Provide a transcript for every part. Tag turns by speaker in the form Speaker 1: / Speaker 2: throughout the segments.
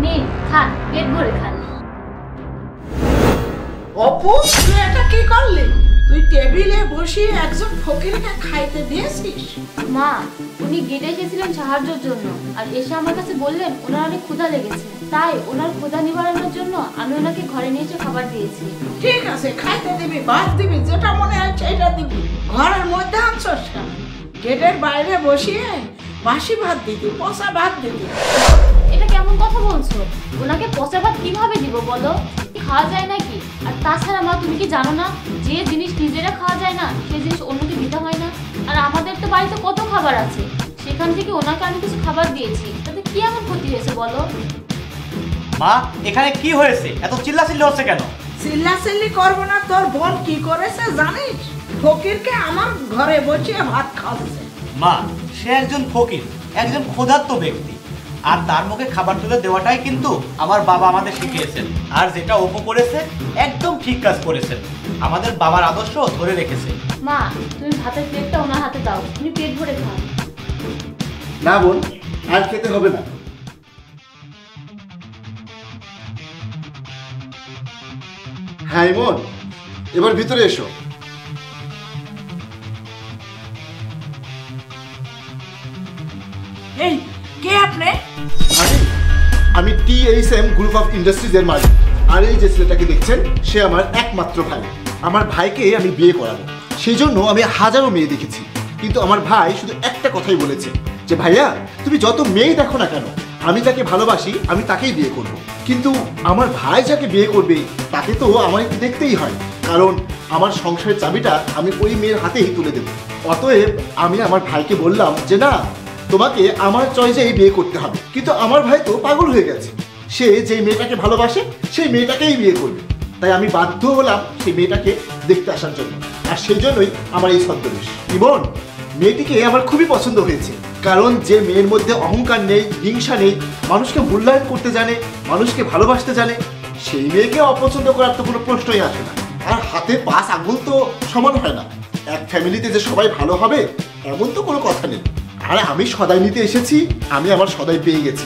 Speaker 1: নিন খান, পেট ভরে খান।
Speaker 2: অপু, তুই এটা কি করলি? তুই টেবিলে বসিয়ে একজন ফকিরকে খাইতে দিয়েছিস?
Speaker 1: মা, উনি গেটে এসেছিলেন সাহায্যের জন্য, আর এসে আমার কাছে বললেন ওনার অনেক ক্ষুধা লেগেছে, তাই ওনার ক্ষুধা নিবারণের জন্য আমি ওনাকে ঘরে নিয়ে এসে খাবার দিয়েছি।
Speaker 2: ঠিক আছে, খাইতে দিবি, ভাত দিবি, যেটা মনে হয় সেটা দিবি। ঘরের মধ্যে আনছস কেন? গেটের বাইরে বসিয়ে বাসি ভাত দিবি, পচা ভাত দিবি।
Speaker 1: এটা কেমন কথা বলছো? ওনাকে পচা ভাত কিভাবে দিব বলো? খাওয়া যায় নাকি? আর তাছাড়া মা, তুমি কি জানো না, যে জিনিস নিজেরা খাওয়া যায় না সেই জিনিস অন্যকে দিতে হয় না। আর আমাদের তো বাড়িতে কত খাবার আছে, সেখান থেকে ওনাকে আমি কিছু খাবার দিয়েছি, তাতে কি এমন ক্ষতি হয়েছে বলো?
Speaker 3: মা, এখানে কি হয়েছে? এত চিল্লাচিল্লি হচ্ছে কেন?
Speaker 2: চিল্লাচিল্লি করবো না? তোর বোন কি করেছে জানিস? ফকিরকে আমার ঘরে বসিয়ে ভাত খাওয়াচ্ছে।
Speaker 3: মা, সে একজন ফকির, একজন ক্ষুধার্ত ব্যক্তি, আর তার মুখে খাবার তুলে দেওয়াটাই কিন্তু আমার বাবা আমাদের শিখিয়েছেন। আর যেটা অপু করেছে একদম ঠিক কাজ করেছেন, আমাদের বাবার আদর্শ ধরে রেখেছে।
Speaker 1: মা, তুমি ভাতের প্লেটটা ওনার হাতে দাও, উনি পেট ভরে খান।
Speaker 4: না বোন, আর খেতে হবে না। হ্যাঁ ইমন, এবার ভিতরে এসো।
Speaker 2: এই কে আপনি?
Speaker 4: আমি TSM গ্রুপ অফ ইন্ডাস্ট্রিজ এর মালিক। আর এই যে ছেলেটাকে দেখছেন, সে আমার একমাত্র ভাই। আমার ভাইকে আমি বিয়ে করাবো, সেই জন্য আমি হাজারো মেয়ে দেখেছি, কিন্তু আমার ভাই শুধু একটা কথাই বলেছে যে ভাইয়া, তুমি যত মেয়ে দেখো না কেন, আমি যাকে ভালোবাসি আমি তাকেই বিয়ে করব। কিন্তু আমার ভাই যাকে বিয়ে করবে তাকে তো আমার একটু দেখতেই হয়, কারণ আমার সংসারের চাবিটা আমি ওই মেয়ের হাতেই তুলে দেব। অতএব আমি আমার ভাইকে বললাম যে না, তোমাকে আমার চয়েসেই বিয়ে করতে হবে। কিন্তু আমার ভাই তো পাগল হয়ে গেছে, সে যে মেয়েটাকে ভালোবাসে সেই মেয়েটাকেই বিয়ে করবে। তাই আমি বাধ্য হলাম সেই মেয়েটাকে দেখতে আসার জন্য, আর সেই জন্যই আমার এই ছদ্মবেশ। ইমন, মেয়েটিকে আমার খুবই পছন্দ হয়েছে, কারণ যে মেয়ের মধ্যে অহংকার নেই, হিংসা নেই, মানুষকে মূল্যায়ন করতে জানে, মানুষকে ভালোবাসতে জানে, সেই মেয়েকে অপছন্দ করার তো কোনো প্রশ্নই আসে না। আর হাতে 5 আঙ্গুল তো সমান হয় না, এক ফ্যামিলিতে যে সবাই ভালো হবে এমন তো কোনো কথা নেই। আর আমি সদাই নিতে এসেছি, আমি আমার সদাই পেয়ে গেছি।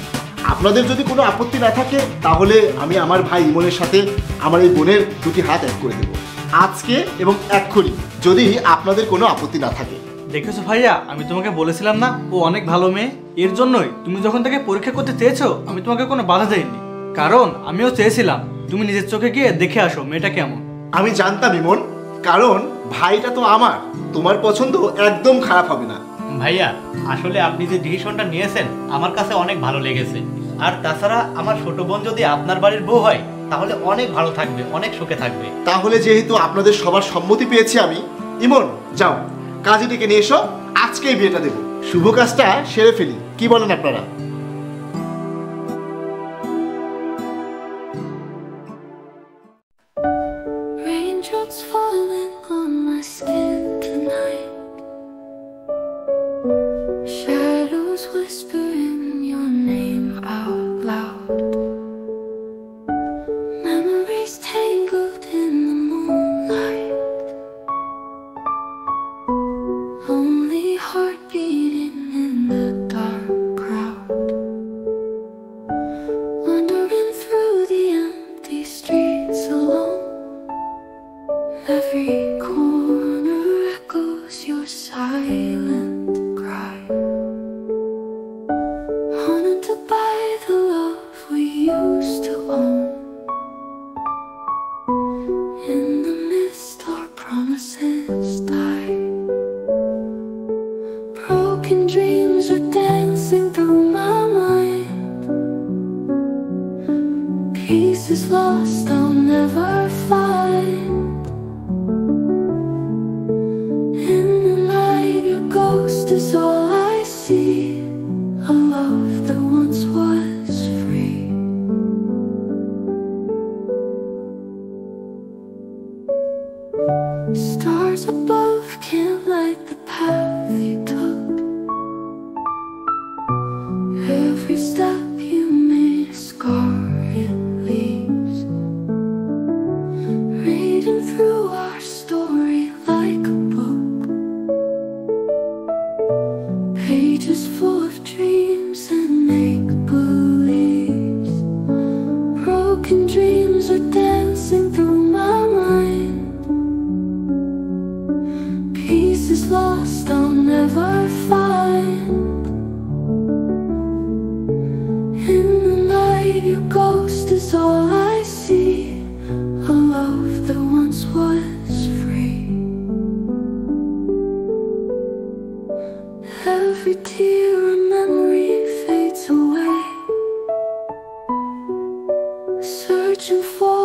Speaker 4: আপনাদের যদি কোনো আপত্তি না থাকে তাহলে আমি আমার ভাই ইমনের সাথে আমার এই বোনের দুটি হাত এক করে দেব আজকে এবং এক্ষুনি, যদি আপনাদের কোনো আপত্তি না থাকে।
Speaker 3: দেখেছো ভাইয়া, আমি তোমাকে বলেছিলাম না ও অনেক ভালো মেয়ে? এর জন্যই তুমি যখন তাকে পরীক্ষা করতে চেয়েছো আমি তোমাকে কোনো বাধা দেইনি, কারণ আমিও চেয়েছিলাম তুমি নিজের চোখে গিয়ে দেখে আসো মেয়েটা কেমন।
Speaker 4: আমি জানতাম ইমন, কারণ ভাইটা তো আমার, তোমার পছন্দ একদম খারাপ হবে না।
Speaker 3: ভাইয়া, আসলে আপনি যে ডিসিশনটা নিয়েছেন আমার কাছে অনেক ভালো লেগেছে। আর তাছাড়া আমার ছোট বোন যদি আপনার বাড়ির বউ হয় তাহলে অনেক ভালো থাকবে, অনেক সুখে থাকবে।
Speaker 4: তাহলে যেহেতু আপনাদের সবার সম্মতি পেয়েছি আমি, ইমন যাও কাজে ডেকে নিয়ে এসো, আজকেই বিয়েটা দেবো, শুভ কাজটা সেরে ফেলি। কি বলেন আপনারা?
Speaker 5: Raindrops falling on my skin tonight, shadows whispering your name out loud, memories tangled in the moonlight, only heart beating in the dark crowd, wandering through the empty streets alone. Every corner echoes your silent cry, haunted by the love we used to own. In the mist our promises die, broken dreams are dancing through my mind, pieces lost I'll never find. In the night your ghost is all I see, a love that once was free. Stars above can't light the path you took, every step you made a scar it leaves, reading through our story like a book, broken dreams are dancing through my mind. Peace is lost, I'll never find. In the night, your ghost is all I see. A love that once was free. Every tear a memory fades away, searching for